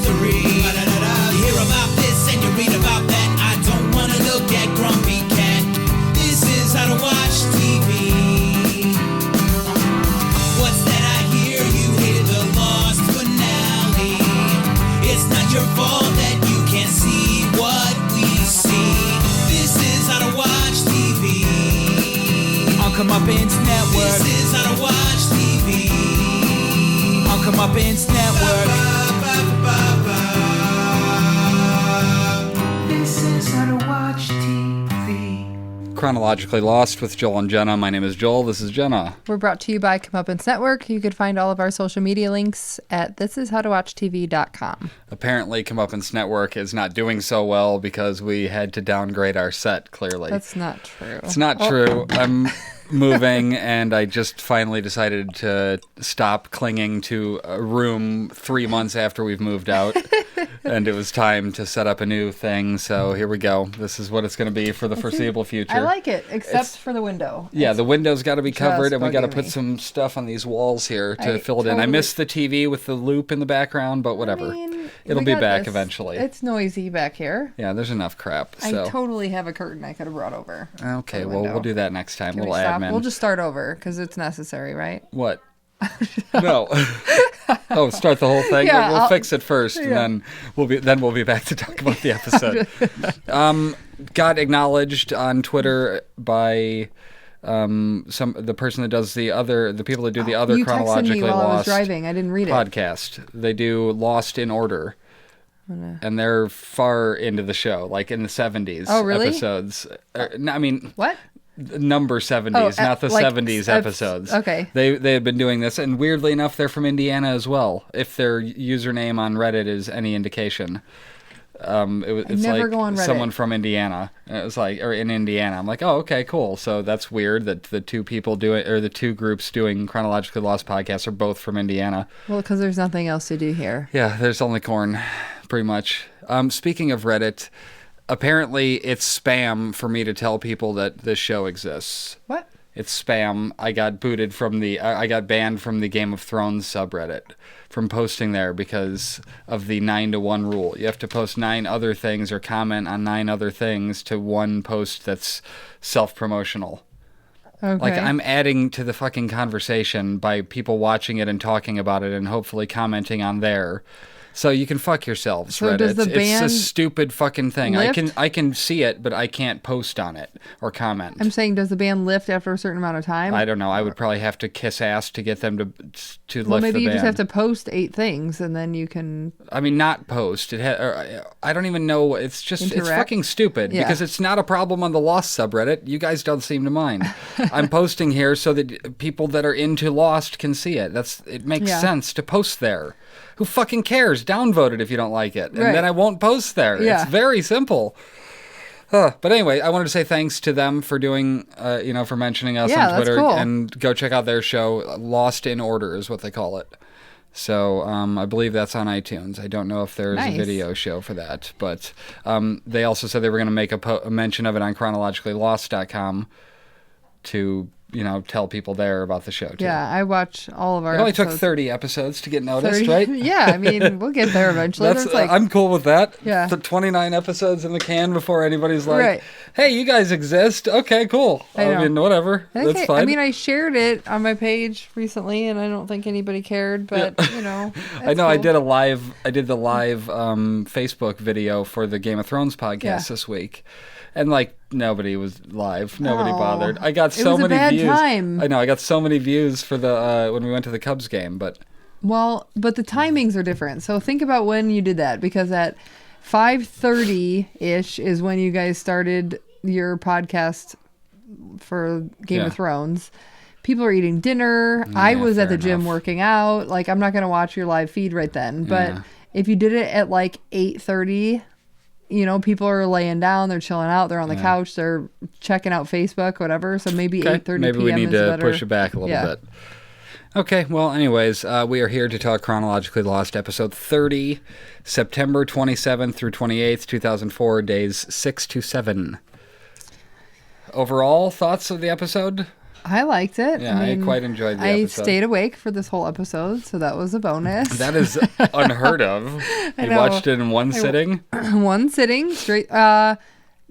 history. You hear about this and you read about that. I don't want to look at Grumpy Cat. This is how to watch TV. What's that I hear? You hated the Lost finale. It's not your fault that you can't see what we see. This is how to watch TV. On Comeuppance Network. This is how to watch TV. On Comeuppance Network. This is how to watch TV. Chronologically Lost with Joel and Jenna. My name is Joel. This is Jenna. We're brought to you by Comeuppance Network. You could find all of our social media links at thisishowtowatchtv.com. Apparently, Comeuppance Network is not doing so well because we had to downgrade our set, clearly. That's not true. It's not true. I'm moving, and I just finally decided to stop clinging to a room 3 months after we've moved out. And it was time to set up a new thing, so here we go. This is what it's going to be for the foreseeable future. I like it, except for the window. Yeah, the window's got to be covered, and we got to put me. some stuff on these walls here to fill it in. I totally- miss the TV with the loop in the background, but whatever. I mean, It'll we be got back this. eventually. It's noisy back here. Yeah, there's enough crap. So. I totally have a curtain I could have brought over. Okay, the well, window. we'll do that next time. Can we We'll stop? admin. We'll just start over because it's necessary, right? What? No. Oh, start the whole thing. Yeah, we'll I'll- fix it first, and then we'll be back to talk about the episode. Got acknowledged on Twitter by the person that does the people that do the other You texted Chronologically me while I was Lost driving. I didn't read it. podcast. They do Lost in Order. And they're far into the show, like in the 70s Oh, really? episodes. I mean, What? number 70s, not the like 70s episodes. Okay. They had been doing this, and weirdly enough, they're from Indiana as well, if their username on Reddit is any indication. It's never like go on Reddit. someone from Indiana. It was like, or in Indiana. I'm like, oh, okay, cool. So that's weird that the two people doing, or the two groups doing Chronologically Lost podcasts are both from Indiana. Well, because there's nothing else to do here. Yeah, there's only corn, pretty much. Speaking of Reddit, apparently it's spam for me to tell people that this show exists. What? It's spam. I got banned from the Game of Thrones subreddit from posting there because of the 9-to-1 rule. You have to post 9 other things or comment on 9 other things to one post that's self-promotional. Okay. Like, I'm adding to the fucking conversation by people watching it and talking about it and hopefully commenting on there. So you can fuck yourselves, So Reddit. does the It's ban a stupid fucking thing. lift? I can see it, but I can't post on it or comment. I'm saying, does the ban lift after a certain amount of time? I don't know. I would probably have to kiss ass to get them to lift Well, maybe the you ban. just have to post 8 things, and then you can. I mean, not post. I don't even know. It's just it's Interact? fucking stupid Yeah. because it's not a problem on the Lost subreddit. You guys don't seem to mind. I'm posting here so that people that are into Lost can see it. It makes Yeah. sense to post there. Who fucking cares? Downvote it if you don't like it, and Right. then I won't post there. Yeah. It's very simple. But anyway, I wanted to say thanks to them for doing, for mentioning us Yeah, on that's Twitter, cool. and go check out their show. Lost in Order is what they call it. So I believe that's on iTunes. I don't know if there's Nice. a video show for that, but they also said they were going to make a mention of it on chronologicallylost.com to tell people there about the show too. Yeah, I watch all of our. It only took episodes. 30 episodes to get noticed, 30 right? Yeah, I mean, we'll get there eventually. That's There's like, I'm cool with that. Yeah. The 29 episodes in the can before anybody's like, Right. "Hey, you guys exist." Okay, cool. I know. mean, whatever. okay. That's fine. I mean, I shared it on my page recently, and I don't think anybody cared. But Yeah. I know. cool. I did the live Facebook video for the Game of Thrones podcast Yeah. this week, and like nobody was live. Nobody Oh. bothered. I got It so was a many bad views. time. I know. I got so many views for the when we went to the Cubs game, but Well, but the timings are different. So think about when you did that, because at 5:30-ish is when you guys started your podcast for Game Yeah. of Thrones. People are eating dinner. I was at fair the gym enough. working out. Like, I'm not going to watch your live feed right then. But Yeah. if you did it at like 8:30, people are laying down, they're chilling out, they're on the couch, they're checking out Facebook, whatever. So maybe 8:30 maybe p.m. we need is to better. push it back a little Yeah. bit. Okay, well, anyways, we are here to talk Chronologically Lost, episode 30, September 27th through 28th, 2004, days 6 to 7. Overall thoughts of the episode? I liked it. Yeah, I quite enjoyed the episode. I stayed awake for this whole episode, so that was a bonus. That is unheard of. You watched it in one sitting? One sitting, straight. I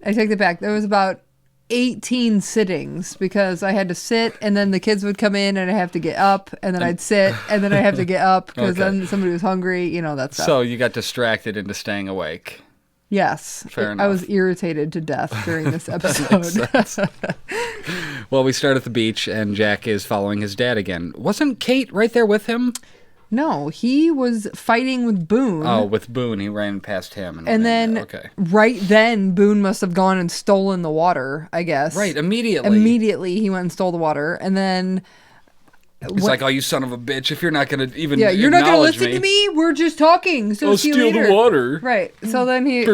take it back. There was about 18 sittings because I had to sit, and then the kids would come in, and I'd have to get up, and then I'd sit, and then I'd have to get up because then somebody was hungry, that stuff. So you got distracted into staying awake. Yes. Fair enough. I was irritated to death during this episode. Well, we start at the beach, and Jack is following his dad again. Wasn't Kate right there with him? No, he was fighting with Boone. Oh, with Boone. He ran past him. And then, right then, Boone must have gone and stolen the water, I guess. Right, immediately. Immediately, he went and stole the water. And then... He's like, oh, you son of a bitch, if you're not going to even you're not going to listen me. to me? We're just talking, so I'll see you steal later. the water. Right, so then he...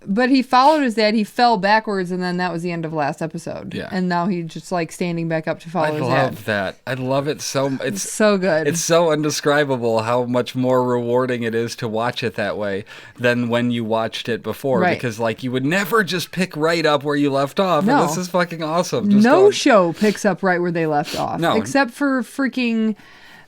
But he followed his dad, he fell backwards, and then that was the end of last episode. Yeah. And now he's just, standing back up to follow his dad. I love that. I love it so... It's so good. It's so indescribable how much more rewarding it is to watch it that way than when you watched it before. Right. Because, you would never just pick right up where you left off. No. And this is fucking awesome. No show picks up right where they left off. No. Except for freaking...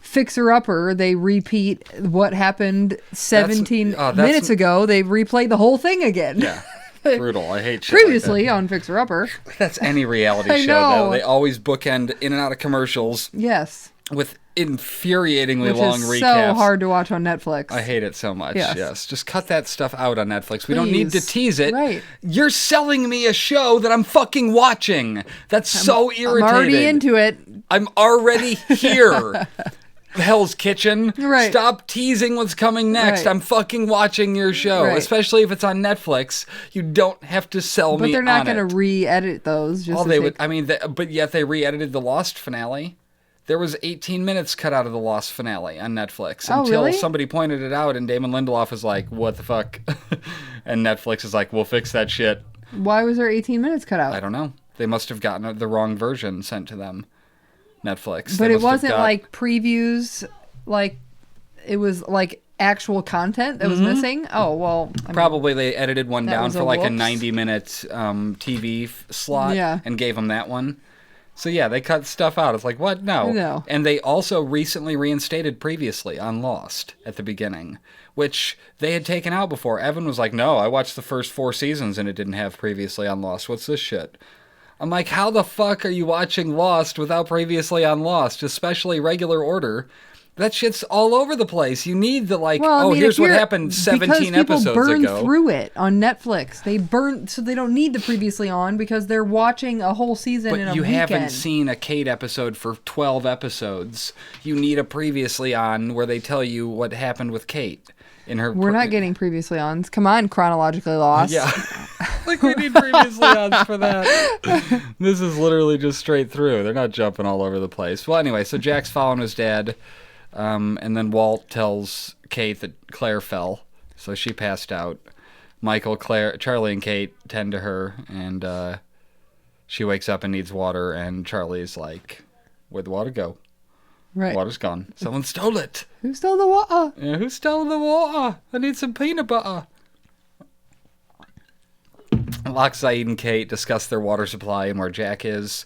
Fixer Upper, they repeat what happened 17 minutes ago. They replayed the whole thing again. Yeah. Brutal. I hate shit Previously like that. on Fixer Upper. That's any reality show, though. They always bookend in and out of commercials. Yes. With infuriatingly Which long is recaps. so hard to watch on Netflix. I hate it so much. Yes. Just cut that stuff out on Netflix. We don't need to tease it. Right. You're selling me a show that I'm fucking watching. That's so irritating. I'm already into it. I'm already here. Hell's Kitchen. Right. Stop teasing what's coming next. Right. I'm fucking watching your show, especially if it's on Netflix. You don't have to sell me on it. But they're not going to re-edit those. Just they would. I mean, but yet they re-edited the Lost finale. There was 18 minutes cut out of the Lost finale on Netflix until somebody pointed it out, and Damon Lindelof was like, "What the fuck?" And Netflix is like, "We'll fix that shit." Why was there 18 minutes cut out? I don't know. They must have gotten the wrong version sent to them. Netflix. But it wasn't previews, it was actual content that was missing. Oh, well. Probably they edited one down for a 90-minute TV slot and gave them that one. So yeah, they cut stuff out. It's like, what? No. And they also recently reinstated previously on Lost at the beginning, which they had taken out before. Evan was like, no, I watched the first 4 seasons and it didn't have previously on Lost. What's this shit? I'm like, how the fuck are you watching Lost without previously on Lost, especially regular order? That shit's all over the place. You need the here's what happened 17 episodes ago. Because people burn through it on Netflix. They burn, so they don't need the previously on because they're watching a whole season in a weekend. But you haven't seen a Kate episode for 12 episodes. You need a previously on where they tell you what happened with Kate. We're not getting previously ons. Come on, Chronologically Lost. Yeah. We need previously ons for that. This is literally just straight through. They're not jumping all over the place. Well, anyway, so Jack's following his dad, and then Walt tells Kate that Claire fell, so she passed out. Michael, Claire, Charlie, and Kate tend to her, and she wakes up and needs water, and Charlie's like, "Where'd the water go?" Right. Water's gone. Someone stole it. Who stole the water? Yeah, who stole the water? I need some peanut butter. Locke, Saeed, and Kate discuss their water supply and where Jack is.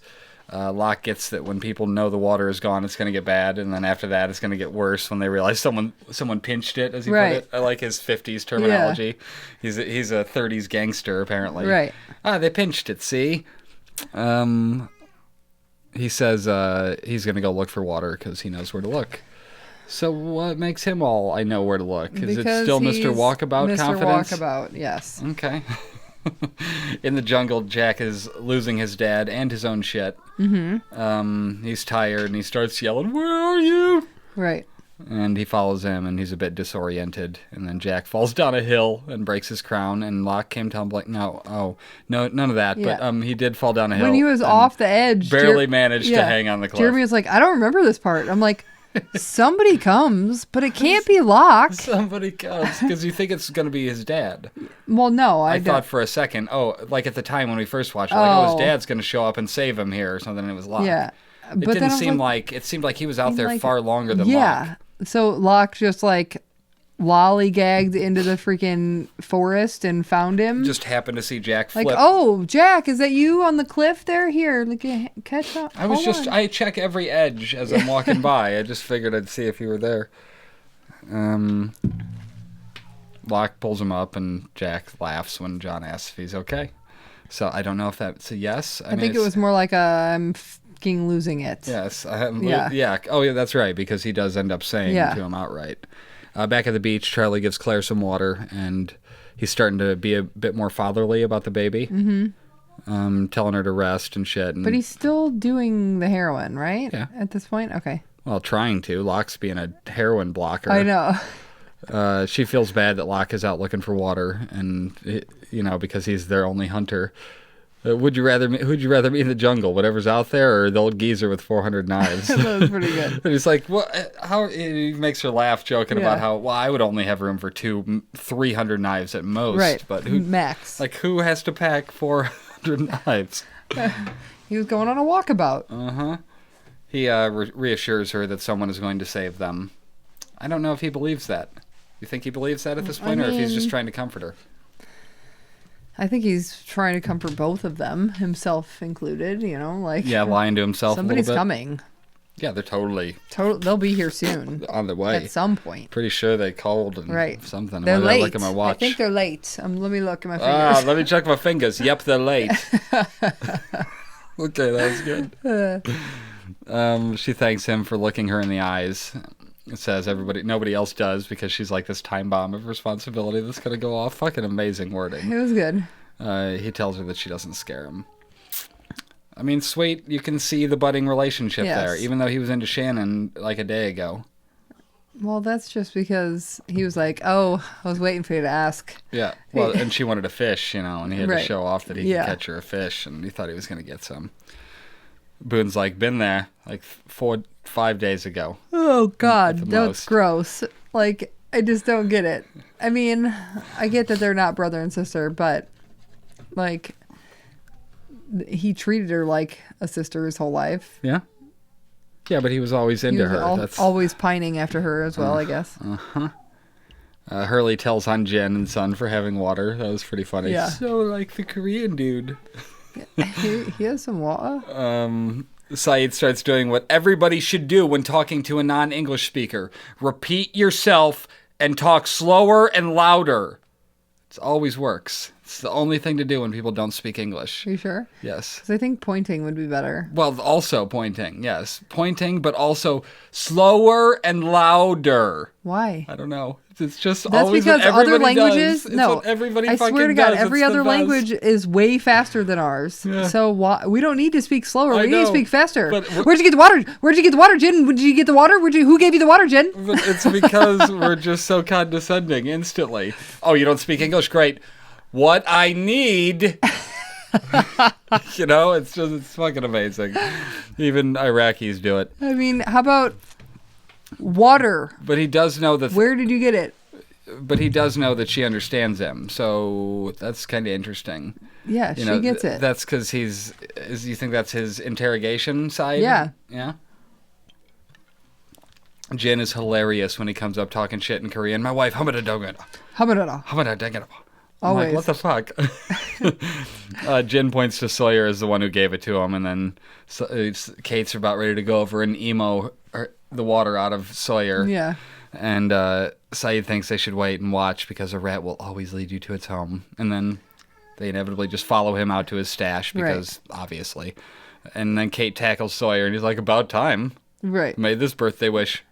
Locke gets that when people know the water is gone, it's going to get bad, and then after that, it's going to get worse when they realize someone pinched it, as he put it. I like his 50s terminology. Yeah. He's a 30s gangster, apparently. Right. They pinched it, see? He says he's going to go look for water because he knows where to look. So what makes him all I know where to look? Is it still Mr. Walkabout Mr. confidence? Mr. Walkabout, yes. Okay. In the jungle, Jack is losing his dad and his own shit. Mm-hmm. He's tired and he starts yelling, "Where are you?" Right. And he follows him and he's a bit disoriented. And then Jack falls down a hill and breaks his crown. And Locke came to him like, no, none of that. Yeah. But he did fall down a hill. When he was off the edge. Barely managed to hang on the cliff. Jeremy was like, I don't remember this part. I'm like, somebody comes, but it can't be Locke. Somebody comes because you think it's going to be his dad. Well, no, I thought for a second, like at the time when we first watched it, his dad's going to show up and save him here or something, and it was Locke. Yeah. It didn't seem like, it seemed like he was out there far longer than Locke. So Locke just lollygagged into the freaking forest and found him. Just happened to see Jack flip. Like, oh, Jack, is that you on the cliff there? Here, look, catch up. I check every edge as I'm walking by. I just figured I'd see if you were there. Locke pulls him up, and Jack laughs when John asks if he's okay. So I don't know if that's a yes. I think it was more like I'm fucking losing it. Yes. Yeah. Oh, yeah, that's right, because he does end up saying to him outright. Back at the beach, Charlie gives Claire some water, and he's starting to be a bit more fatherly about the baby. Mm-hmm. Telling her to rest and shit. But he's still doing the heroin, right? Yeah. At this point? Okay. Well, trying to. Locke's being a heroin blocker. I know. She feels bad that Locke is out looking for water, and because he's their only hunter. Who'd you rather be in the jungle, whatever's out there, or the old geezer with 400 knives? That was pretty good. And he's like, "What? How?" He makes her laugh, joking about how, well, I would only have room for 300 knives at most, Right, but max. Like, who has to pack 400 knives? He was going on a walkabout. He reassures her that someone is going to save them. I don't know if he believes that. You think he believes that at this point, or if he's just trying to comfort her? I think he's trying to comfort both of them, himself included, lying to himself a little bit. Somebody's coming. Yeah, they're totally They'll be here soon. on the way. At some point. Pretty sure they called and something. They're late. Look at my watch. I think they're late. Let me look at my fingers. Let me check my fingers. Yep, they're late. Okay, that was good. She thanks him for looking her in the eyes. It says nobody else does, because she's like this time bomb of responsibility that's going to go off. Fucking amazing wording. It was good. He tells her that she doesn't scare him. I mean, sweet, you can see the budding relationship there, even though he was into Shannon like a day ago. Well, that's just because he was like, oh, I was waiting for you to ask. Yeah, well, and she wanted a fish, and he had to show off that he could catch her a fish, and he thought he was going to get some. Boone's like, been there, like 4-5 days ago. Oh, God, that's gross. Like, I just don't get it. I mean, I get that they're not brother and sister, but, like, he treated her like a sister his whole life. Yeah? Yeah, but he was always into her. That's always pining after her as well, I guess. Hurley tells on Jen and Son for having water. That was pretty funny. Yeah. So like the Korean dude. He has some water. Saeed starts doing what everybody should do when talking to a non-English speaker. Repeat yourself and talk slower and louder. It always works. It's the only thing to do when people don't speak English. Are you sure? Yes. Because I think pointing would be better. Well, also pointing, yes. Pointing, but also slower and louder. Why? I don't know. It's just That's always because what everybody other languages. does. It's no, what everybody I fucking swear to God, does. every It's other the best. language is way faster than ours. Yeah. So we don't need to speak slower. I We need to know, speak faster. but Where'd you get the water? Where'd you get the water, Jen? Did you get the water? Who gave you the water, Jen? But it's because we're just so condescending instantly. Oh, you don't speak English? Great. What I need... it's fucking amazing. Even Iraqis do it. I mean, how about water? But he does know that. Where did you get it? But he does know that she understands him, so that's kind of interesting. Yeah, she gets it. That's because you think that's his interrogation side? Yeah. Yeah. Jin is hilarious when he comes up talking shit in Korean. My wife, hamada dogana. I'm like, what the fuck? Jin points to Sawyer as the one who gave it to him, and then Kate's about ready to go over and emo the water out of Sawyer. Yeah. And Saeed thinks they should wait and watch because a rat will always lead you to its home. And then they inevitably just follow him out to his stash because, obviously. And then Kate tackles Sawyer, and he's like, about time. Right. Made this birthday wish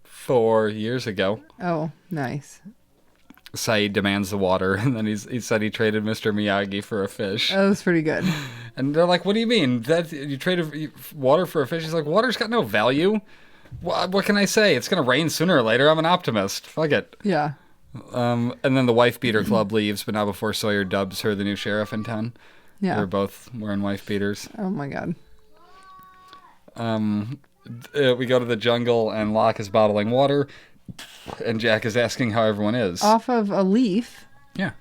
4 years ago. Oh, nice. Saeed demands the water, and then he said he traded Mr. Miyagi for a fish. That was pretty good. And they're like, what do you mean? That you traded water for a fish? He's like, water's got no value. What can I say? It's going to rain sooner or later. I'm an optimist. Fuck it. Yeah. And then the wife beater club leaves, but not before Sawyer dubs her the new sheriff in town. Yeah. They're both wearing wife beaters. Oh my God. We go to the jungle, and Locke is bottling water, and Jack is asking how everyone is. Off of a leaf? Yeah.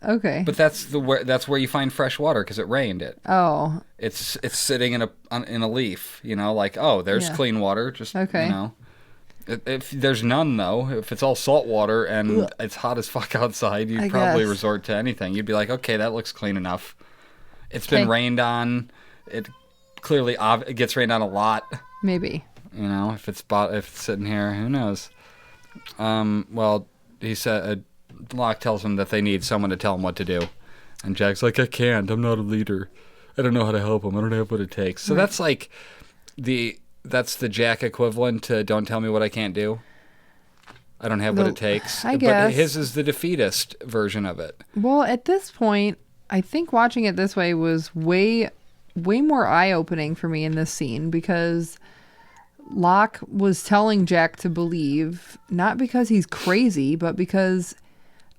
Okay. But that's where you find fresh water because it rained it. Oh. It's sitting in a leaf, like, oh, there's clean water, just okay. If there's none, though, if it's all salt water and it's hot as fuck outside, you'd probably resort to anything. You'd be like, okay, that looks clean enough. It's been rained on. It clearly it gets rained on a lot. Maybe. You know, if it's sitting here, who knows? Well, he said Locke tells him that they need someone to tell him what to do, and Jack's like, I can't. I'm not a leader. I don't know how to help him. I don't have what it takes. So that's like that's the Jack equivalent to don't tell me what I can't do. I don't have what it takes. I guess. But his is the defeatist version of it. Well, at this point, I think watching it this way was way more eye-opening for me in this scene, because Locke was telling Jack to believe, not because he's crazy, but because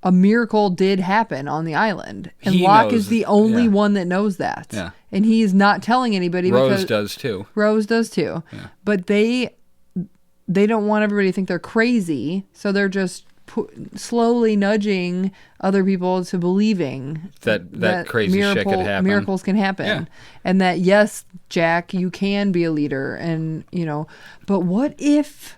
a miracle did happen on the island. And Locke is the only one that knows that. Yeah. And he's not telling anybody. Rose does too. Rose does too. Yeah. But they don't want everybody to think they're crazy, so they're just slowly nudging other people to believing that crazy shit could happen. Miracles can happen. Yeah. And that, yes, Jack, you can be a leader. And, but what if,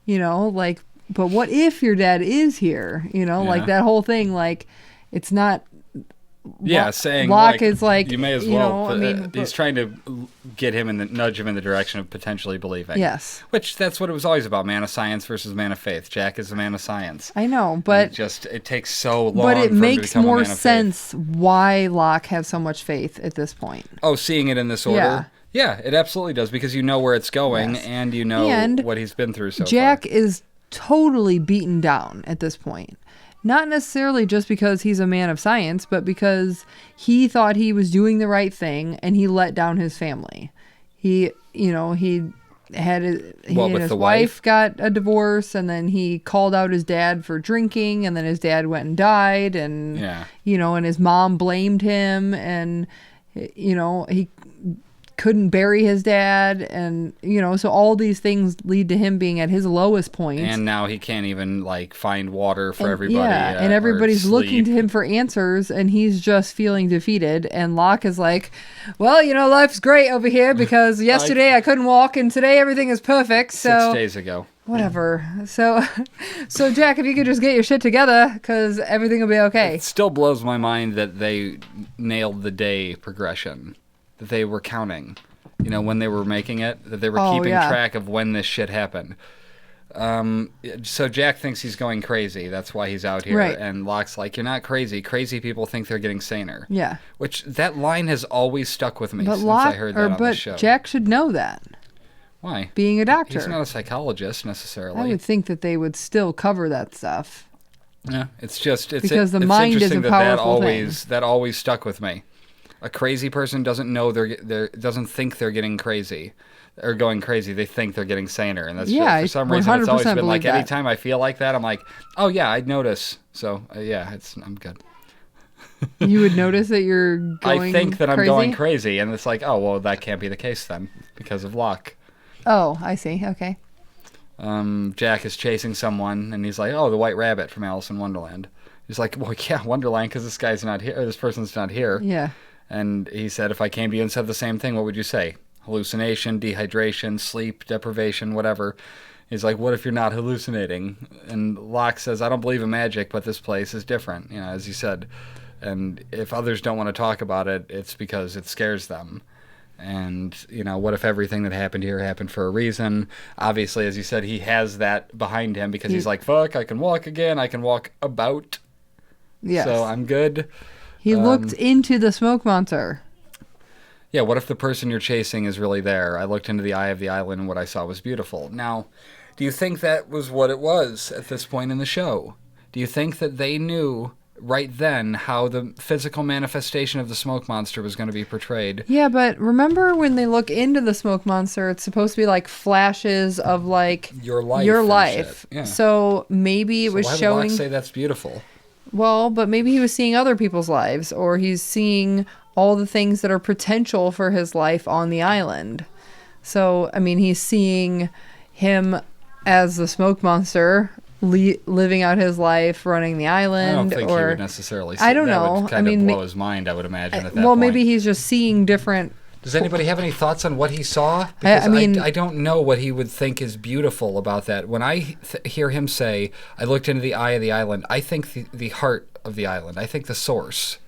but what if your dad is here? Like that whole thing, like, it's not. Yeah, saying Locke is like, you may as well. He's trying to nudge him in the direction of potentially believing. Yes, which that's what it was always about: man of science versus man of faith. Jack is a man of science. I know, but it takes so long. But it makes more sense why Locke has so much faith at this point. Oh, seeing it in this order. Yeah, it absolutely does, because you know where it's going, and you know what he's been through so far. Jack is totally beaten down at this point. Not necessarily just because he's a man of science, but because he thought he was doing the right thing and he let down his family. He had his wife got a divorce, and then he called out his dad for drinking, and then his dad went and died, and and his mom blamed him, and he couldn't bury his dad, and so all these things lead to him being at his lowest point, and now he can't even find water for everybody, and everybody's looking to him for answers, and he's just feeling defeated. And Locke is like, well, life's great over here because yesterday I couldn't walk, and today everything is perfect. So 6 days ago, whatever. So Jack, if you could just get your shit together, because everything will be okay. It still blows my mind that they nailed the day progression. That they were counting, when they were making it, that they were keeping track of when this shit happened. So Jack thinks he's going crazy. That's why he's out here. Right. And Locke's like, you're not crazy. Crazy people think they're getting saner. Yeah. Which, that line has always stuck with me since I heard that on the show. But Jack should know that. Why? Being a doctor. He's not a psychologist, necessarily. I would think that they would still cover that stuff. Yeah, it's because the mind is a powerful thing. That always stuck with me. A crazy person doesn't know doesn't think they're getting crazy or going crazy. They think they're getting saner, and that's just, for some reason it's always been like that. Anytime I feel like that, I'm like, oh yeah, I'd notice. So I'm good. You would notice that you're going. I think that crazy? I'm going crazy, and it's like, oh well, that can't be the case then because of Locke. Oh, I see. Okay. Jack is chasing someone, and he's like, oh, the White Rabbit from Alice in Wonderland. He's like, well, yeah, Wonderland, because this guy's not here. Or this person's not here. Yeah. And he said, if I came to you and said the same thing, what would you say? Hallucination, dehydration, sleep deprivation, whatever. He's like, what if you're not hallucinating? And Locke says, I don't believe in magic, but this place is different, as he said. And if others don't want to talk about it, it's because it scares them. And, what if everything that happened here happened for a reason? Obviously, as you said, he has that behind him because he's like, fuck, I can walk again. I can walk about. Yes. So I'm good. He looked into the smoke monster. Yeah, what if the person you're chasing is really there? I looked into the eye of the island and what I saw was beautiful. Now, do you think that was what it was at this point in the show? Do you think that they knew right then how the physical manifestation of the smoke monster was going to be portrayed? Yeah, but remember when they look into the smoke monster, it's supposed to be like flashes of your life. Yeah. So maybe it was why showing. Would Locke say that's beautiful? Well, but maybe he was seeing other people's lives, or he's seeing all the things that are potential for his life on the island. So, I mean, he's seeing him as the smoke monster living out his life, running the island. I don't think he would necessarily see I don't that. know. Would kind of blow his mind, I would imagine, at that well, point. maybe he's just seeing different Does anybody have any thoughts on what he saw? I mean, I don't know what he would think is beautiful about that. When I hear him say, I looked into the eye of the island, I think the heart of the island. I think the source.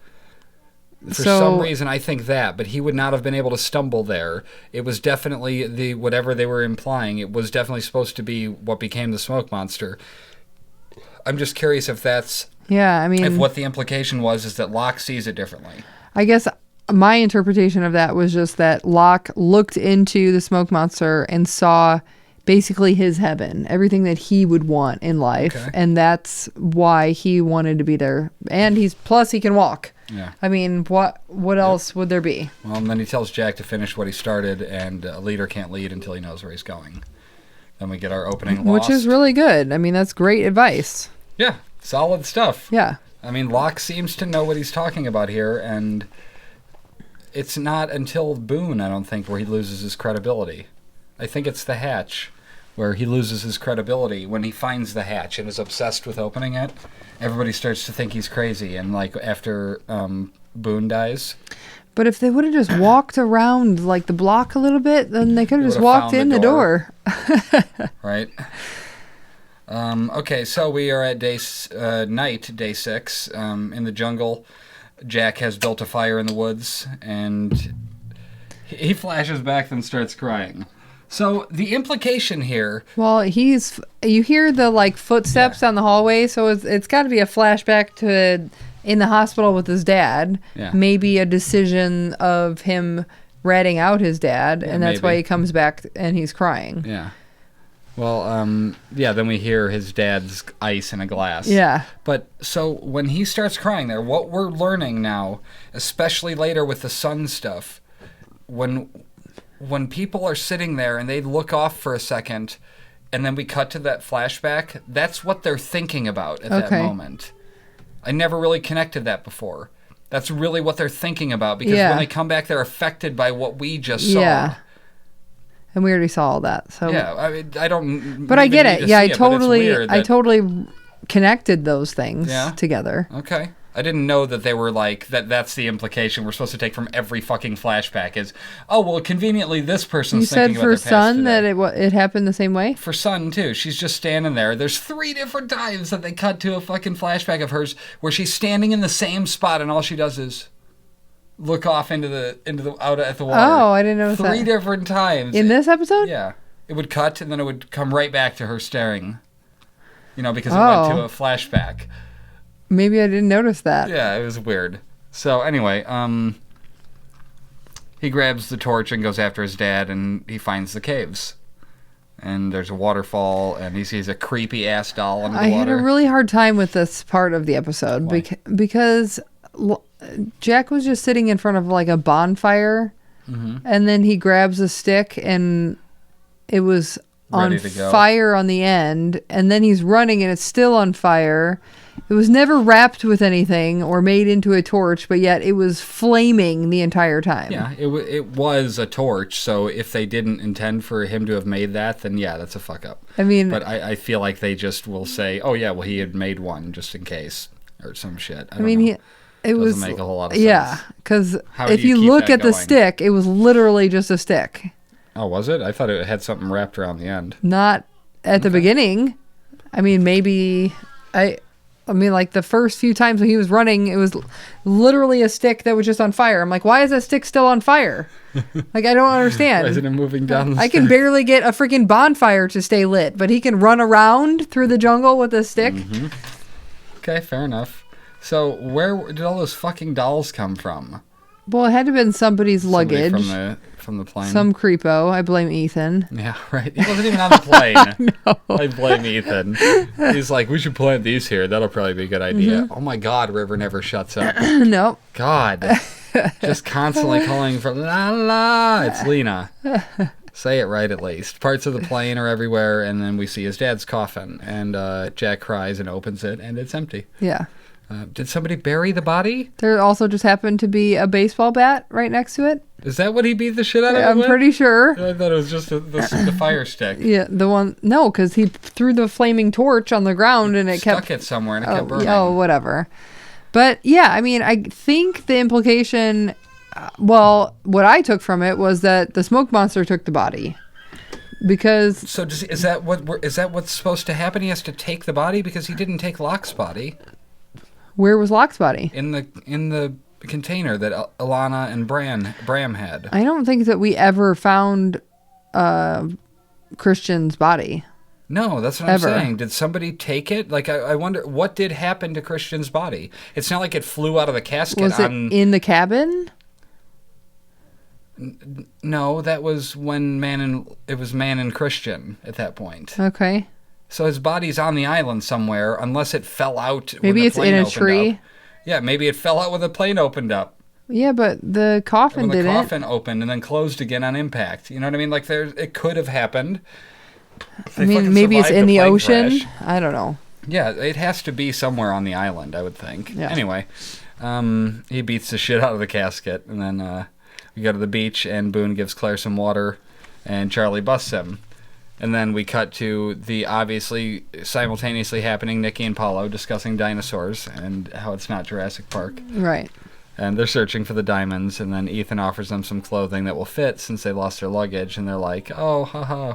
For some reason, I think that, but he would not have been able to stumble there. It was definitely whatever they were implying. It was definitely supposed to be what became the smoke monster. I'm just curious if that's... Yeah, I mean... If what the implication was is that Locke sees it differently. I guess my interpretation of that was just that Locke looked into the smoke monster and saw basically his heaven, everything that he would want in life, and that's why he wanted to be there. And he can walk. Yeah. I mean, what else would there be? Well, and then he tells Jack to finish what he started, and a leader can't lead until he knows where he's going. Then we get our opening Lost. Which is really good. I mean, that's great advice. Yeah, solid stuff. Yeah. I mean, Locke seems to know what he's talking about here, and it's not until Boone, I don't think, where he loses his credibility. I think it's the hatch where he loses his credibility when he finds the hatch and is obsessed with opening it. Everybody starts to think he's crazy, and like after Boone dies. But if they would have just walked around like the block a little bit, then they could have just walked in the door. Right. Okay, so we are at day 6, in the jungle. Jack has built a fire in the woods, and he flashes back and starts crying. So the implication here... Well, you hear the like footsteps on the hallway, so it's got to be a flashback to in the hospital with his dad. Yeah. Maybe a decision of him ratting out his dad, and that's why he comes back and he's crying. Yeah. Well, then we hear his dad's ice in a glass. Yeah. But so when he starts crying there, what we're learning now, especially later with the sun stuff, when people are sitting there and they look off for a second and then we cut to that flashback, that's what they're thinking about at that moment. I never really connected that before. That's really what they're thinking about, because when they come back, they're affected by what we just saw. Yeah. And we already saw all that. So yeah, I mean, I don't. But I get it. Yeah, I totally connected those things together. Okay. I didn't know that they were like that's the implication we're supposed to take from every fucking flashback is, oh well, conveniently this person's thinking about their past. You said for Sun that it happened the same way? For Sun too. She's just standing there. There's 3 different times that they cut to a fucking flashback of hers where she's standing in the same spot and all she does is look off into the out at the water. Oh, I didn't notice that. 3 different times. In this episode? Yeah. It would cut and then it would come right back to her staring. Because it went to a flashback. Maybe I didn't notice that. Yeah, it was weird. So anyway, he grabs the torch and goes after his dad, and he finds the caves. And there's a waterfall, and he sees a creepy ass doll under the water. I had a really hard time with this part of the episode because Jack was just sitting in front of like a bonfire, and then he grabs a stick, and it was on fire on the end, and then he's running, and it's still on fire. It was never wrapped with anything or made into a torch, but yet it was flaming the entire time. Yeah, it was a torch, so if they didn't intend for him to have made that, then yeah, that's a fuck up. I mean... But I feel like they just will say, oh yeah, well he had made one just in case, or some shit. I mean, it doesn't make a whole lot of sense. Yeah, because if you look at the stick, it was literally just a stick. Oh, was it? I thought it had something wrapped around the end. Not at the beginning. I mean, maybe... I mean, like, the first few times when he was running, it was literally a stick that was just on fire. I'm like, why is that stick still on fire? Like, I don't understand. Why isn't it moving down the I can barely get a freaking bonfire to stay lit, but he can run around through the jungle with a stick. Mm-hmm. Okay, fair enough. So, where did all those fucking dolls come from? Well, it had to have been somebody's luggage. From the plane. Some creepo. I blame Ethan. Yeah, right. He wasn't even on the plane. No. I blame Ethan. He's like, we should plant these here. That'll probably be a good idea. Mm-hmm. Oh my God, River never shuts up. Nope. God. Just constantly calling for la la. It's Lena. Say it right at least. Parts of the plane are everywhere, and then we see his dad's coffin. And Jack cries and opens it, and it's empty. Yeah. Did somebody bury the body? There also just happened to be a baseball bat right next to it. Is that what he beat the shit out of it I'm with? pretty sure. I thought it was just the fire stick. Yeah, the one... No, because he threw the flaming torch on the ground and it stuck it somewhere and it kept burning. Oh, whatever. But, yeah, I mean, I think the implication Well, what I took from it was that the smoke monster took the body. Because So is that what's supposed to happen? He has to take the body because he didn't take Locke's body where was Locke's body? in the container that Alana and Bram had. I don't think that we ever found Christian's body. No, that's what Ever. I'm saying. Did somebody take it? Like, I wonder what did happen to Christian's body. It's not like it flew out of the casket. Was it in the cabin? No, that was when Man and Christian at that point. Okay. So his body's on the island somewhere, unless it fell out. Maybe when the it's plane in a opened tree. up. Yeah, maybe it fell out when the plane opened up. Yeah, but the coffin When the didn't. coffin opened and then closed again on impact. You know what I mean? Like it could have happened. I mean, maybe it's in the ocean. I don't know. Yeah, it has to be somewhere on the island, I would think. Yeah. Anyway, he beats the shit out of the casket, and then we go to the beach, and Boone gives Claire some water, and Charlie busts him. And then we cut to the obviously simultaneously happening Nikki and Paulo discussing dinosaurs and how it's not Jurassic Park. Right. And they're searching for the diamonds, and then Ethan offers them some clothing that will fit since they lost their luggage, and they're like, oh, haha,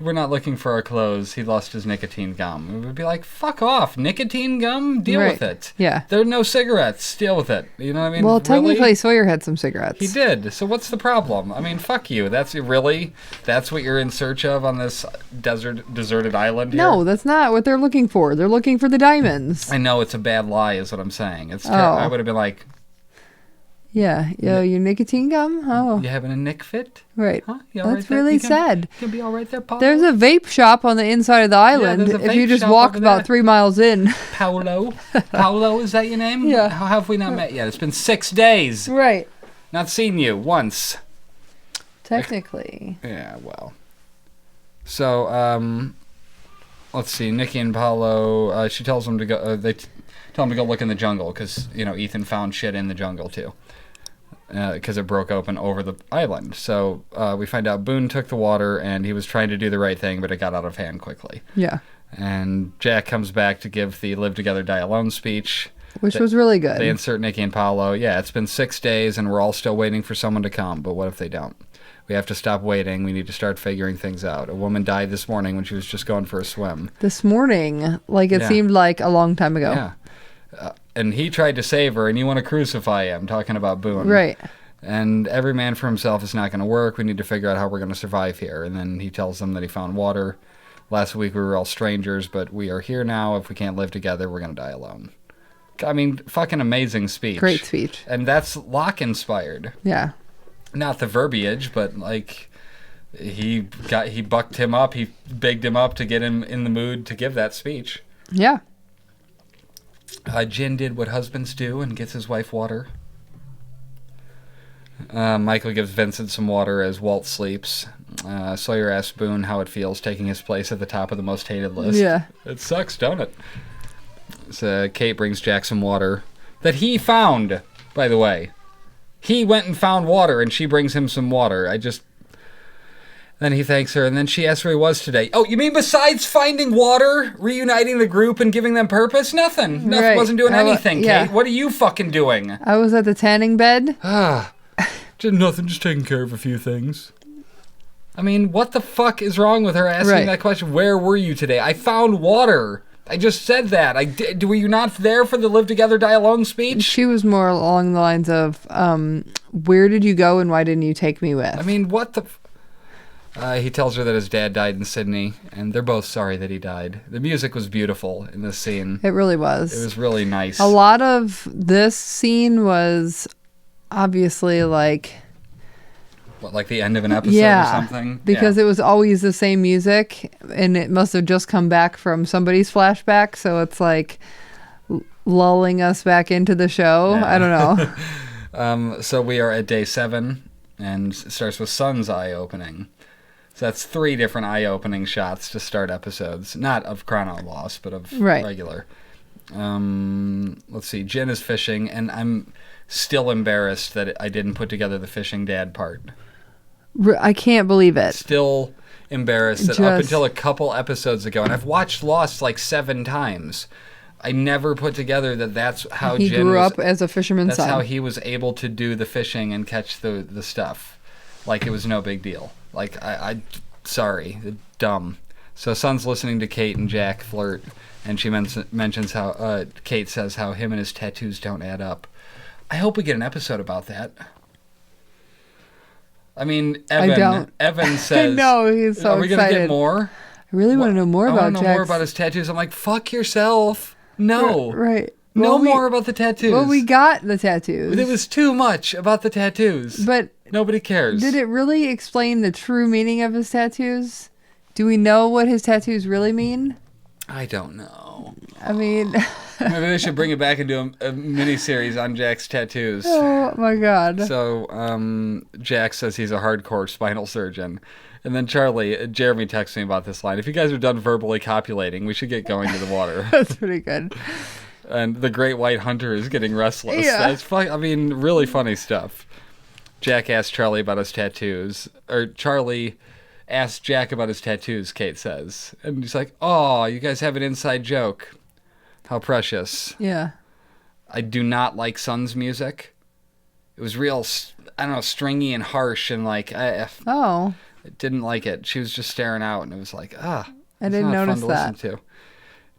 we're not looking for our clothes. He lost his nicotine gum. We would be like, fuck off. Nicotine gum? Deal with it. Yeah. There are no cigarettes. Deal with it. You know what I mean? Well, Really? technically, Sawyer had some cigarettes. He did. So what's the problem? I mean, fuck you. That's what you're in search of on this deserted island here? No, that's not what they're looking for. They're looking for the diamonds. I know it's a bad lie is what I'm saying. It's Oh. I would have been like, Yeah. Yo, your nicotine gum? Oh, you having a Nick fit? right. Huh? You all That's right there? really You can- sad. You can be all right there, Paul. There's a vape shop on the inside of the island. there's a If you vape just shop walk over about there. 3 miles in. Paolo. Paolo, is that your name? Yeah. How have we not met yet? It's been 6 days. Right. Not seen you once. Technically. Yeah, well. So, let's see. Nikki and Paolo, she tells them to go, tell them to go look in the jungle because, Ethan found shit in the jungle too. Because it broke open over the island. So we find out Boone took the water and he was trying to do the right thing, but it got out of hand quickly. Yeah. And Jack comes back to give the Live Together, Die Alone speech. Which was really good. They insert Nikki and Paolo. Yeah, it's been 6 days and we're all still waiting for someone to come, but what if they don't? We have to stop waiting. We need to start figuring things out. A woman died this morning when she was just going for a swim. This morning, like it Yeah. seemed like a long time ago. Yeah. And he tried to save her, and you want to crucify him, talking about Boone. Right. And every man for himself is not going to work. We need to figure out how we're going to survive here. And then he tells them that he found water. Last week we were all strangers, but we are here now. If we can't live together, we're going to die alone. I mean, fucking amazing speech. Great speech. And that's Locke inspired. Yeah. Not the verbiage, but like he bucked him up. He bigged him up to get him in the mood to give that speech. Yeah. Jin did what husbands do and gets his wife water. Michael gives Vincent some water as Walt sleeps. Sawyer asks Boone how it feels taking his place at the top of the most hated list. Yeah. It sucks, don't it? So Kate brings Jack some water that he found, by the way. He went and found water, and she brings him some water. Then he thanks her, and then she asks where he was today. Oh, you mean besides finding water, reuniting the group, and giving them purpose? Nothing. Right. Wasn't doing anything, yeah. Kate. What are you fucking doing? I was at the tanning bed. Just nothing, just taking care of a few things. I mean, what the fuck is wrong with her asking Right. that question? Where were you today? I found water. I just said that. Were you not there for the Live Together, Die Alone speech? She was more along the lines of, where did you go and why didn't you take me with? I mean, what the... he tells her that his dad died in Sydney, and they're both sorry that he died. The music was beautiful in this scene. It really was. It was really nice. A lot of this scene was obviously like... What, like the end of an episode yeah, or something? because Yeah. it was always the same music, and it must have just come back from somebody's flashback, so it's like lulling us back into the show. Yeah. I don't know. So we are at day 7, and it starts with Sun's eye-opening. So that's 3 different eye-opening shots to start episodes. Not of Chronologically Lost, but of Right. regular. Let's see. Jen is fishing, and I'm still embarrassed that I didn't put together the fishing dad part. I can't believe it. Still embarrassed that up Just- until a couple episodes ago, and I've watched Lost like 7 times, I never put together that that's how He Jin grew was, up as a fisherman's that's son. how he was able to do the fishing and catch the stuff. Like it was no big deal. Like I sorry, dumb. So Son's listening to Kate and Jack flirt, and she mentions how Kate says how him and his tattoos don't add up. I hope we get an episode about that. I mean, Evan. I don't. Evan says, No, he's so "Are we gonna excited. get more? I really want to know more I about want to know more Jack's- about his tattoos." I'm like, "Fuck yourself! No, Right. no Well, more about the tattoos." Well, we got the tattoos. It was too much about the tattoos. But Nobody cares. did it really explain the true meaning of his tattoos? Do we know what his tattoos really mean? I don't know. I mean, Maybe they should bring it back and do a mini-series on Jack's tattoos. oh my God. So, Jack says he's a hardcore spinal surgeon. And then Jeremy texts me about this line. If you guys are done verbally copulating, we should get going to the water. That's pretty good. And the great white hunter is getting restless. Yeah. That's fun. I mean, really funny stuff. Jack asked Charlie about his tattoos. Or Charlie asked Jack about his tattoos, Kate says. And he's like, "Oh, you guys have an inside joke. How precious." Yeah. I do not like Son's music. It was real, I don't know, stringy and harsh, and like, I Oh, didn't like it. She was just staring out, and it was like, I it's didn't not notice fun to that. listen to.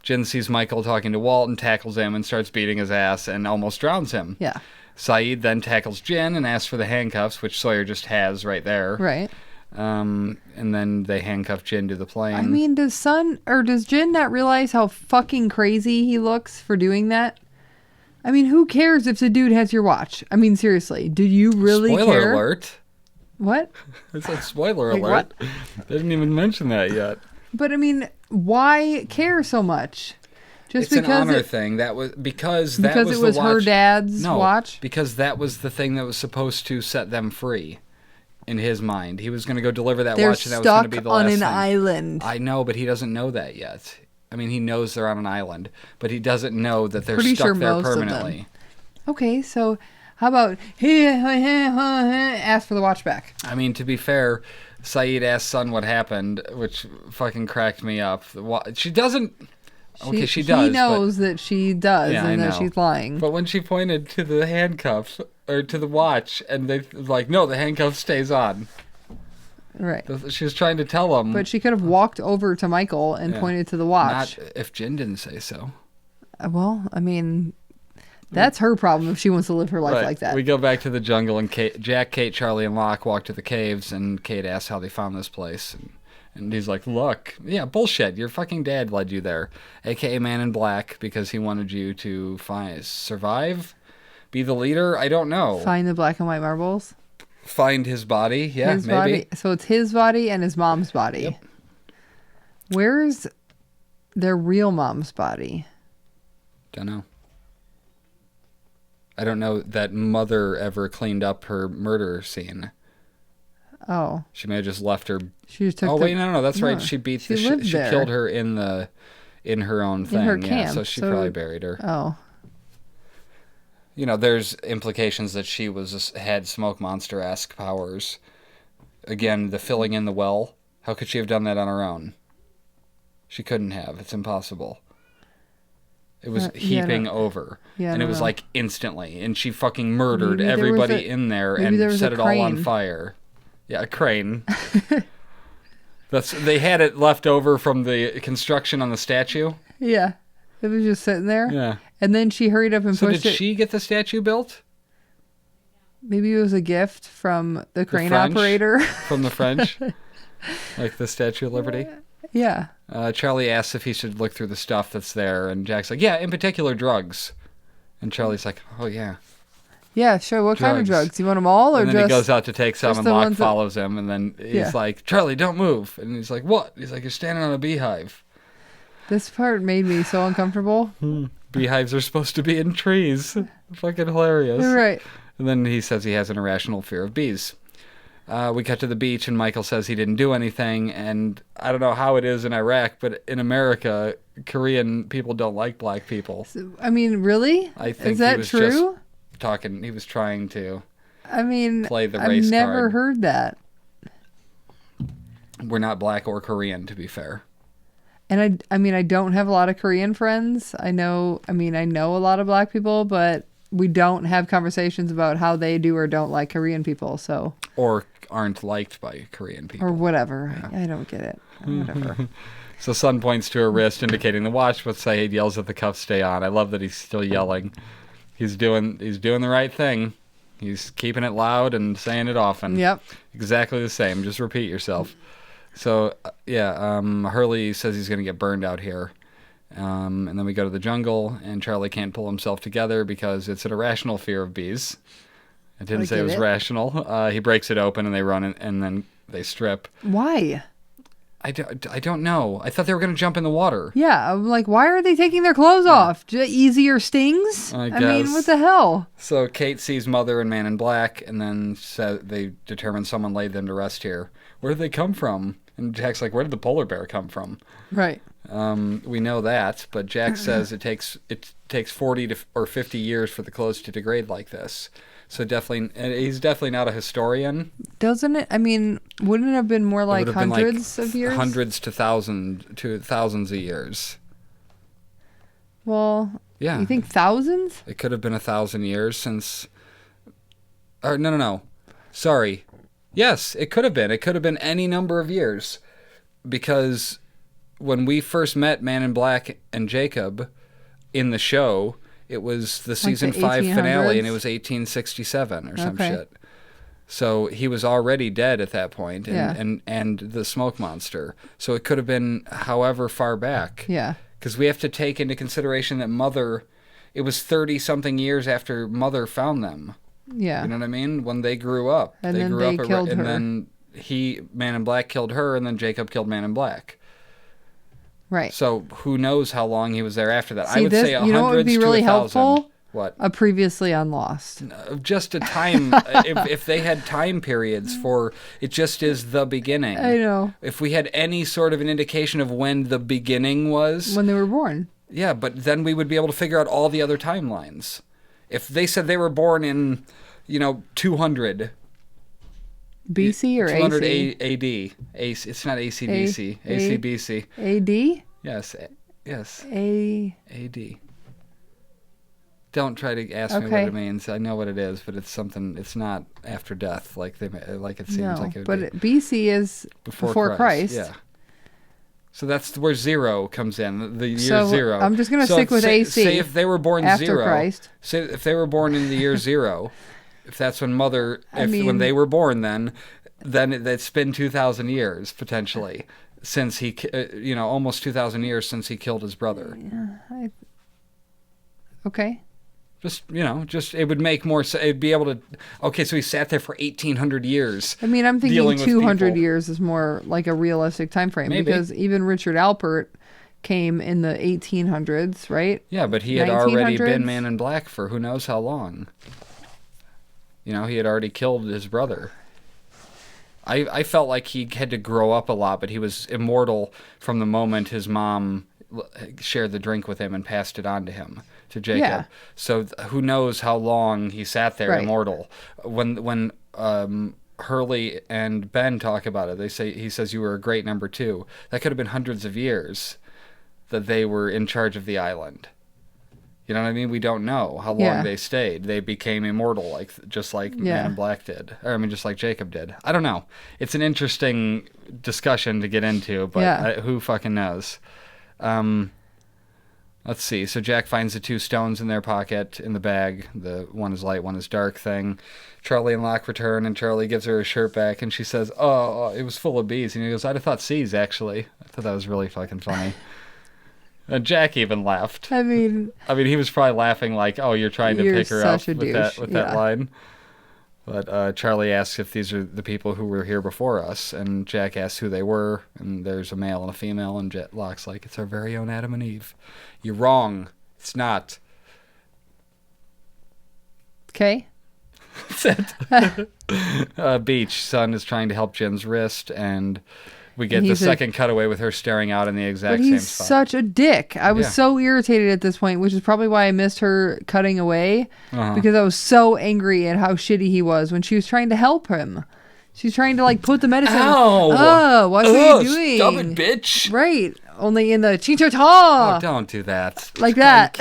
Jin sees Michael talking to Walt and tackles him and starts beating his ass and almost drowns him. Yeah. Saeed then tackles Jin and asks for the handcuffs, which Sawyer just has right there. Right. And then they handcuff Jin to the plane. I mean, does Jin not realize how fucking crazy he looks for doing that? I mean, who cares if the dude has your watch? I mean, seriously, do you really Spoiler care? alert. What? It's a spoiler Like alert. They didn't even mention that yet. But I mean, why care so much? Just It's because an honor thing. That was because that because was it was the her watch. dad's No, watch. because that was the thing that was supposed to set them free. In his mind, he was going to go deliver that They're watch, and that was going to stuck be the on last an thing. island. I know, but he doesn't know that yet. I mean, he knows they're on an island, but he doesn't know that they're Pretty stuck sure there most of them. permanently. Okay, so how about ask for the watch back? I mean, to be fair, Saeed asked Son what happened, which fucking cracked me up. She doesn't. Okay, she does. He knows that she does, Yeah, and I that know. she's lying. But when she pointed to the handcuffs or to the watch, and they like, no, the handcuff stays on. Right. She was trying to tell him. But she could have walked over to Michael and Yeah. pointed to the watch. Not if Jin didn't say so. Well, I mean, that's her problem if she wants to live her life Right. like that. We go back to the jungle, and Jack, Kate, Charlie, and Locke walk to the caves, and Kate asks how they found this place. And he's like, "Luck. Yeah, bullshit. Your fucking dad led you there, a.k.a. Man in Black, because he wanted you to survive? Be the leader? I don't know. Find the black and white marbles. Find his body? Yeah, His maybe. body. So it's his body and his mom's body. Yep. Where's their real mom's body? Don't know. I don't know that Mother ever cleaned up her murder scene. Oh, She may have just left her. she just took. Oh the, wait, no, that's right. No, She beat she the. lived She there. killed her in her own thing. her Yeah, camp, so she so- probably buried her. Oh, You know, there's implications that she had smoke monster-esque powers. Again, the filling in the well. How could she have done that on her own? She couldn't have. It's impossible. It was Yeah, heaping no. over. Yeah, and no, it was no. like instantly. And she fucking murdered Maybe there was everybody a- in there maybe there and was set a it all on crane. fire. Yeah, a crane. They had it left over from the construction on the statue. yeah. It was just sitting there. Yeah. And then she hurried up and So pushed did it. she get the statue built? Maybe it was a gift from the crane French? operator. From the French? Like the Statue of Liberty? Yeah. Charlie asks if he should look through the stuff that's there, and Jack's like, yeah, in particular drugs. And Charlie's like, oh, yeah. Yeah, sure. What kind of Drugs. drugs? You want them all or And then just... he goes out to take some, just and the Locke ones that- follows him, and then he's Yeah. like, Charlie, don't move. And he's like, what? He's like, you're standing on a beehive. This part made me so uncomfortable. Beehives are supposed to be in trees. Fucking hilarious. Right. And then he says he has an irrational fear of bees. We cut to the beach, and Michael says he didn't do anything. And I don't know how it is in Iraq, but in America, Korean people don't like black people. I mean, really? I think Is that he was true? just talking. He was trying to. I mean, play the I've race never card. heard that. We're not black or Korean, to be fair. And I mean, I don't have a lot of Korean friends. I know a lot of black people, but we don't have conversations about how they do or don't like Korean people. So Or aren't liked by Korean people. or whatever. I don't get it. Whatever. So Sun points to her wrist, indicating the watch, but Saeed yells at the cuffs stay on. I love that he's still yelling. He's doing the right thing. He's keeping it loud and saying it often. Yep. Exactly the same. Just repeat yourself. So, Hurley says he's going to get burned out here. And then we go to the jungle, and Charlie can't pull himself together because it's an irrational fear of bees. I didn't say it was rational. He breaks it open, and they run, and then they strip. Why? I don't know. I thought they were going to jump in the water. Yeah, I'm like, why are they taking their clothes off? Easier stings? I mean, guess. what the hell? So Kate sees Mother and Man in Black, and then they determine someone laid them to rest here. Where did they come from? And Jack's like, where did the polar bear come from? Right. We know that, but Jack says it takes 40 or 50 years for the clothes to degrade like this. So he's definitely not a historian. Doesn't it? I mean, wouldn't it have been more like hundreds of years? Hundreds to thousands of years. Well, yeah. You think thousands? It could have been 1,000 years since... Or no. Sorry. Yes, it could have been. It could have been any number of years. Because when we first met Man in Black and Jacob in the show... It was the season 5 finale, and it was 1867 or some shit. So he was already dead at that point, and the smoke monster. So it could have been however far back. Yeah. Because we have to take into consideration that Mother, it was 30-something years after Mother found them. Yeah. You know what I mean? When they grew up. And then they killed her. And then Man in Black killed her, and then Jacob killed Man in Black. Right. So who knows how long he was there after that? See, I would say 100 you know what would be really helpful? What? A previously on Lost. Just a time. if they had time periods for it, just is the beginning. I know. If we had any sort of an indication of when the beginning was, when they were born. Yeah, but then we would be able to figure out all the other timelines. If they said they were born in, 200. BC or 200 AC? AD. It's not ACDC. ACBC. AD? Yes. AD. Don't try to ask me what it means. I know what it is, but it's something. It's not after death, like it seems like it would but BC is before Christ. Yeah. So that's where 0 comes in. The year so 0. I'm just gonna stick with AC. Say if they were born after 0. Christ. Say if they were born in the year 0. If that's when when they were born, then it's been 2,000 years potentially since he, almost 2,000 years since he killed his brother. Yeah. Okay. Just it would make more sense. It'd be able to. Okay, so he sat there for 1,800 years. I mean, I'm thinking 200 years is more like a realistic time frame. Maybe. Because even Richard Alpert came in the 1800s, right? Yeah, but he had already been Man in Black for who knows how long. He had already killed his brother. I felt like he had to grow up a lot, but he was immortal from the moment his mom shared the drink with him and passed it on to him, to Jacob. Yeah. So who knows how long he sat there immortal. When Hurley and Ben talk about it, he says you were a great number 2. That could have been hundreds of years that they were in charge of the island. You know what I mean? We don't know how long they stayed. They became immortal, just like Man in Black did. Just like Jacob did. I don't know. It's an interesting discussion to get into, but who fucking knows? Let's see. So Jack finds the 2 stones in their pocket in the bag. The one is light, one is dark thing. Charlie and Locke return, and Charlie gives her her shirt back, and she says, "Oh, it was full of bees." And he goes, "I'd have thought C's, actually." I thought that was really fucking funny. And Jack even laughed. I mean, he was probably laughing like, "Oh, you're trying to pick her up with that line." But Charlie asks if these are the people who were here before us, and Jack asks who they were, and there's a male and a female, and Locke's like, "It's our very own Adam and Eve." You're wrong. It's not. Okay. Beach. Son is trying to help Jen's wrist, and we get the second cutaway with her staring out in the exact same spot. But he's such a dick. I was so irritated at this point, which is probably why I missed her cutting away, because I was so angry at how shitty he was when she was trying to help him. She's trying to put the medicine. Ow! Oh, what are you doing? Stop it, bitch! Right. only in the Oh, Chichota. don't do that. Like that.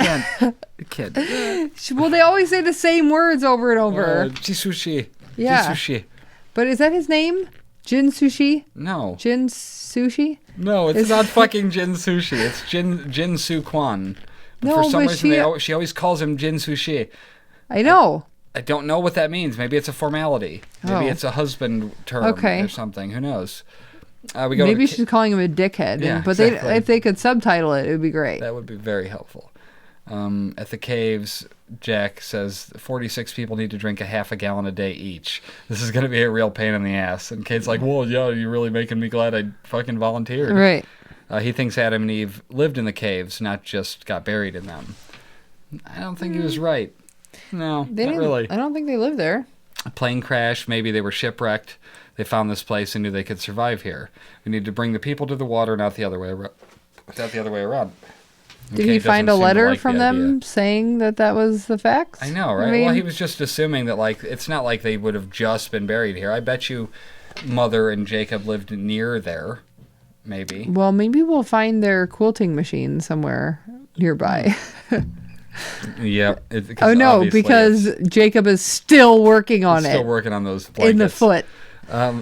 You can't do that. Well, they always say the same words over and over. Jisushi. Yeah. Jisushi. But is that his name? Jin Sushi? No. Jin Sushi? No, it's Is- not fucking Jin Sushi. It's Jin Su Kwan. No, For some but reason, she always calls him Jin Sushi. I know. I don't know what that means. Maybe it's a formality. Maybe Oh. it's a husband term Okay. or something. Who knows? We go Maybe to she's calling him a dickhead. Yeah, But exactly. if they could subtitle it, it would be great. That would be very helpful. At the caves, Jack says 46 people need to drink a half a gallon a day each. This is going to be a real pain in the ass. And Kate's like, well, yeah, you're really making me glad I fucking volunteered. Right. He thinks Adam and Eve lived in the caves, not just got buried in them. I don't think he was right. No, They not didn't, really. I don't think they live there. A plane crash, maybe they were shipwrecked. They found this place and knew they could survive here. We need to bring the people to the water, not the other way around. Not the other way around. Did Kate he find doesn't a seem to letter like from the them idea. saying that was the facts? I know, right? I mean, Well, he was just assuming that, like, it's not like they would have just been buried here. I bet you Mother and Jacob lived near there, maybe. well, maybe we'll find their quilting machine somewhere nearby. Yeah. Oh no, because Jacob is still working on still it working on those blankets. in the foot.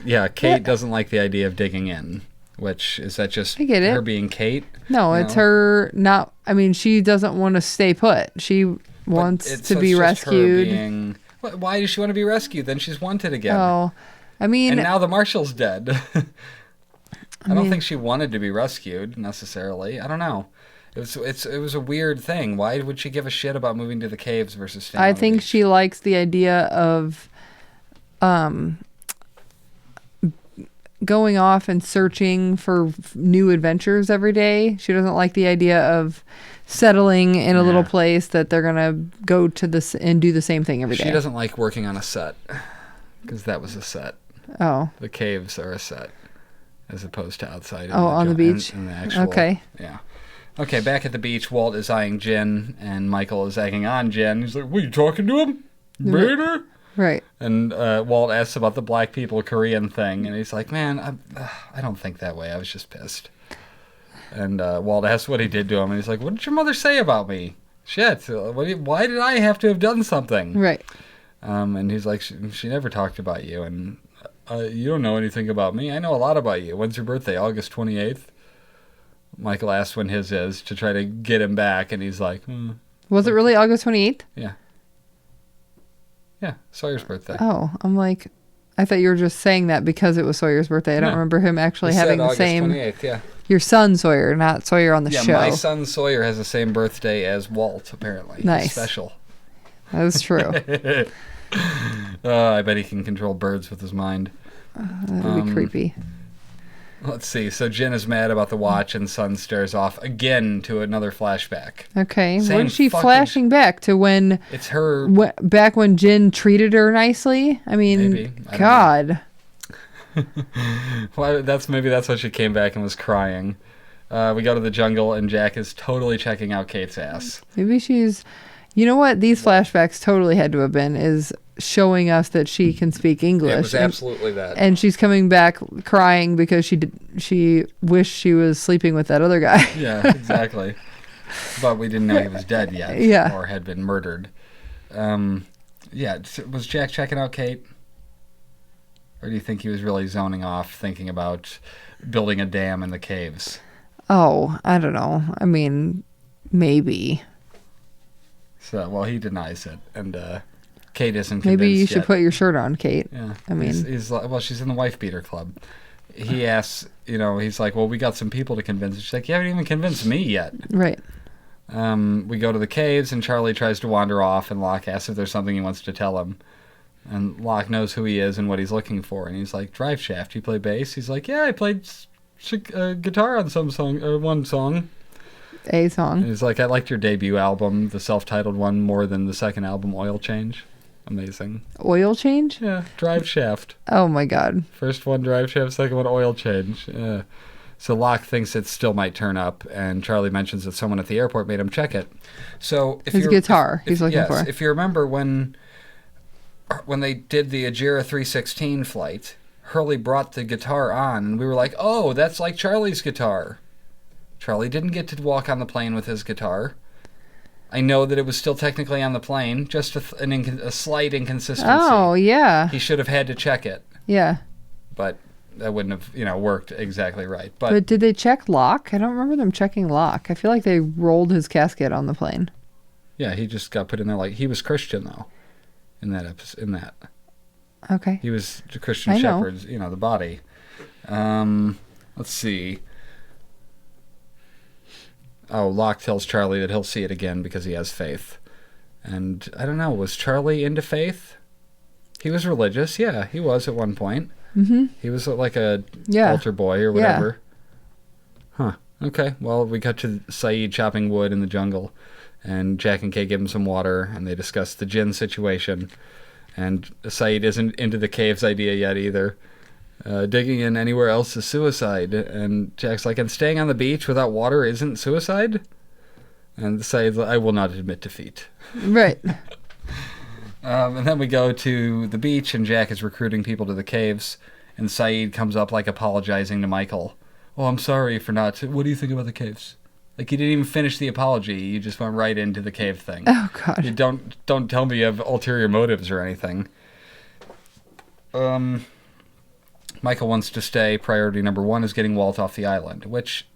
Yeah, Kate doesn't like the idea of digging in, which, is that just I get it. her being Kate? No, it's her not. I mean, she doesn't want to stay put. She But wants it's to be just her rescued. being- Why does she want to be rescued? Then she's wanted again. Oh, I mean, And now the marshal's dead. I don't mean- think she wanted to be rescued necessarily. I don't know. It was a weird thing. Why would she give a shit about moving to the caves versus staying I on the think beach? she likes the idea of going off and searching for new adventures every day. She doesn't like the idea of settling in a little Yeah. place that they're gonna go to this and do the same thing every day. She doesn't like working on a set because that was a set. Oh, The caves are a set as opposed to outside. Oh, on the beach? In the actual, Okay. Yeah. Okay, back at the beach, Walt is eyeing Jen, and Michael is egging on Jen. He's like, "What, you talking to him? Murder?" her?" right. And Walt asks about the black people Korean thing, and he's like, "Man, I don't think that way. I was just pissed." And Walt asks what he did to him, and he's like, "What did your mother say about me? Shit, why did I have to have done something?" Right. And he's like, she never talked about you, and you don't know anything about me. I know a lot about you. When's your birthday? August 28th? Michael asks when his is to try to get him back, and he's like, Was it really August 28th? yeah. Yeah, Sawyer's birthday. Oh, I'm like, I thought you were just saying that because it was Sawyer's birthday. I don't No. remember him actually He said having the August same. 28th, yeah. Your son Sawyer, not Sawyer on the Yeah, show. my son Sawyer has the same birthday as Walt, apparently. He's Nice. special. That was true. I bet he can control birds with his mind. That would be creepy. Let's see. So Jen is mad about the watch, and Sun stares off again to another flashback. Okay, Same what is she fucking- flashing back to when? It's her. Back when Jin treated her nicely. I mean, Maybe. I don't God. Well, maybe that's why she came back and was crying. We go to the jungle, and Jack is totally checking out Kate's ass. Maybe she's. You know what? These flashbacks totally had to have been is showing us that she can speak English. It was absolutely that. And she's coming back crying because she wished she was sleeping with that other guy. Yeah, exactly. But we didn't know he was dead yet, Yeah. or had been murdered. Yeah, was Jack checking out Kate? Or do you think he was really zoning off, thinking about building a dam in the caves? Oh, I don't know. I mean, maybe. So, well, he denies it, and Kate isn't convinced Maybe you should yet. put your shirt on, Kate. Yeah, I mean- he's like, well, she's in the wife beater club. He asks, he's like, well, we got some people to convince. She's like, you haven't even convinced me yet. Right. We go to the caves, and Charlie tries to wander off, and Locke asks if there's something he wants to tell him. And Locke knows who he is and what he's looking for, and he's like, Drive Shaft, you play bass? He's like, yeah, I played guitar on some song, or one song. A And song. he's like, I liked your debut album, the self-titled one, more than the second album, Oil Change. Amazing. Oil change? Yeah, Drive Shaft. Oh my God. First one, Drive Shaft, second one, Oil Change. Yeah. So Locke thinks it still might turn up, and Charlie mentions that someone at the airport made him check it. So if His you guitar he's looking for. If you remember when they did the Ajira 316 flight, Hurley brought the guitar on, and we were like, oh, that's like Charlie's guitar. Charlie didn't get to walk on the plane with his guitar. I know that it was still technically on the plane, just a slight inconsistency. Oh, yeah. He should have had to check it, Yeah. but that wouldn't have, worked exactly right. But did they check lock? I don't remember them checking lock. I feel like they rolled his casket on the plane. Yeah, he just got put in there like he was Christian though. In that episode, in that. Okay. He was the Christian Shepherd, the body. Let's see. Oh, Locke tells Charlie that he'll see it again because he has faith. And I don't know, was Charlie into faith? He was religious, yeah, he was at one point. Mm-hmm. He was like a altar boy or whatever. Yeah. Huh. Okay, well, we got to Saeed chopping wood in the jungle, and Jack and Kay give him some water, and they discuss the Jinn situation. And Saeed isn't into the caves idea yet either. Digging in anywhere else is suicide. And Jack's like, and staying on the beach without water isn't suicide? And Saeed's like, I will not admit defeat. Right. And then we go to the beach, and Jack is recruiting people to the caves. And Saeed comes up, like, apologizing to Michael. Oh, I'm sorry for not... What do you think about the caves? Like, you didn't even finish the apology. You just went right into the cave thing. Oh, God. You don't tell me you have ulterior motives or anything. Michael wants to stay. Priority number 1 is getting Walt off the island, which,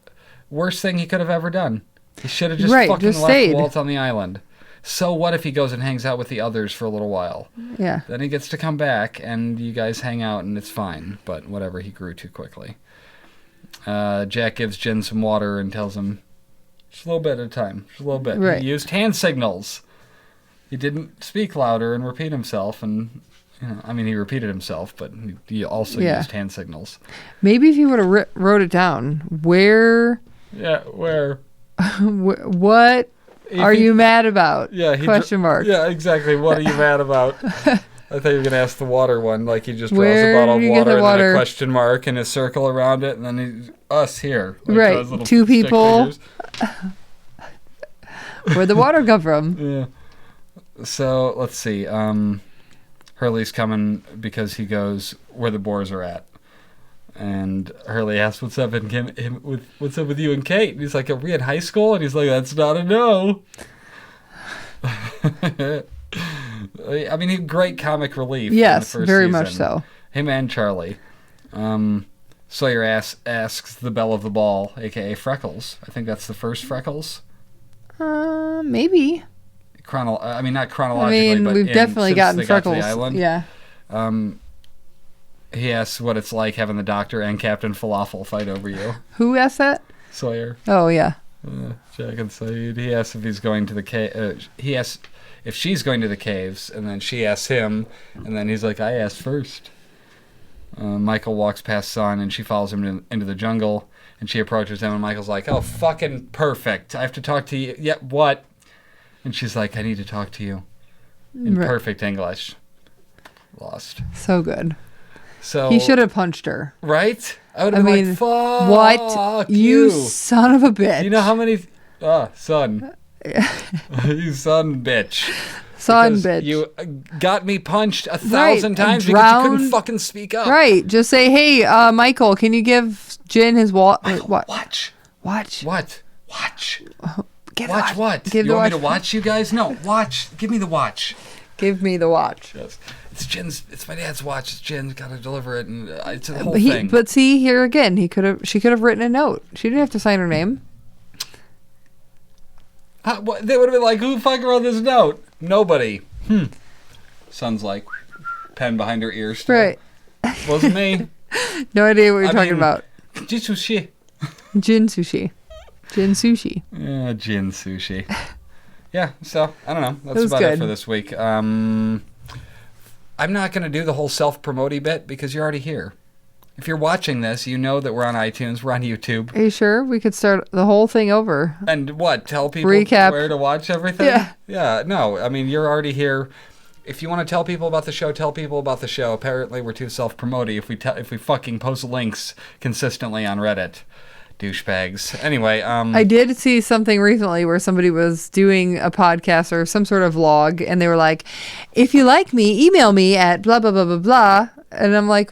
worst thing he could have ever done. He should have just fucking left Walt on the island. So what if he goes and hangs out with the others for a little while? Yeah. Then he gets to come back, and you guys hang out, and it's fine. But whatever, he grew too quickly. Jack gives Jin some water and tells him, just a little bit at a time. Just a little bit. Right. He used hand signals. He didn't speak louder and repeat himself, and... he repeated himself, but he also used hand signals. Maybe if he would have wrote it down, where... Yeah, where? What are you mad about? Yeah, question mark. Yeah, exactly. What are you mad about? I thought you were going to ask the water one. Like, he just draws a bottle of water and then a question mark and a circle around it, and then us here. Like, right, 2 people. Where'd the water come from? Yeah. So, let's see. Hurley's coming because he goes where the boars are at. And Hurley asks, what's up with you and Kate? And he's like, are we in high school? And he's like, that's not a no. Great comic relief. Yes, in the first very season. much so. Him and Charlie. Sawyer asks the belle of the ball, a.k.a. Freckles. I think that's the first Freckles. Maybe. Not chronologically, but we've definitely gotten Freckles. Got to the island, yeah. He asks what it's like having the Doctor and Captain Falafel fight over you. Who asked that? Sawyer. Oh, yeah. Jack and Saeed. He asks if he's going to the cave. He asks if she's going to the caves, and then she asks him, and then he's like, I asked first. Michael walks past Son, and she follows him into the jungle, and she approaches him, and Michael's like, oh, fucking perfect. I have to talk to you. Yeah, what? And she's like, I need to talk to you. In perfect English. Lost. So good. So he should have punched her. Right? I would have been like, fuck what? You son of a bitch. You know how many... son. You son bitch. Son because bitch. You got me punched 1,000 times because you couldn't fucking speak up. Right. Just say, hey, Michael, can you give Jin his what? Watch. Watch. What? Watch. Watch what? You want me to watch you guys? No, watch. Give me the watch. Give me the watch. Yes. It's my dad's watch. It's Jin's got to deliver it, and it's a whole thing. But see, here again, she could have written a note. She didn't have to sign her name. They would have been like, who fucking wrote this note? Nobody. Son's like, pen behind her ear still. Right. Wasn't me. No idea what you're talking about. Jin sushi. Jin sushi. Jin sushi. Yeah, Jin sushi. Yeah, so, I don't know. That's about it for this week. I'm not going to do the whole self-promote-y bit because you're already here. If you're watching this, you know that we're on iTunes, we're on YouTube. Are you sure? We could start the whole thing over. And what? Tell people where to watch everything? Yeah. Yeah, no. You're already here. If you want to tell people about the show, tell people about the show. Apparently, we're too self-promote-y if we fucking post links consistently on Reddit. Douchebags. Anyway, I did see something recently where somebody was doing a podcast or some sort of vlog, and they were like, if you like me, email me at blah, blah, blah, blah, blah. And I'm like,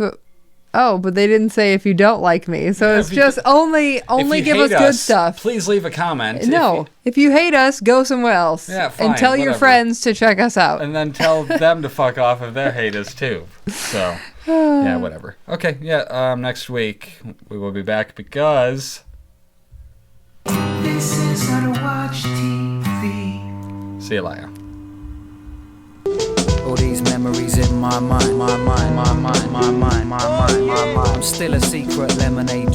Oh, but they didn't say if you don't like me. So Yeah, it's just only If you give us hate good stuff. Please leave a comment. No, if you hate us, go somewhere else. Yeah, fine, and tell your whatever. friends to check us out. And then tell them to fuck off if they hate us too. So, yeah, whatever. Okay, yeah, next week we will be back because... This is how to watch TV. See you later. All these memories in my mind, my mind, my mind, my mind, my mind, my mind. I'm still a secret lemonade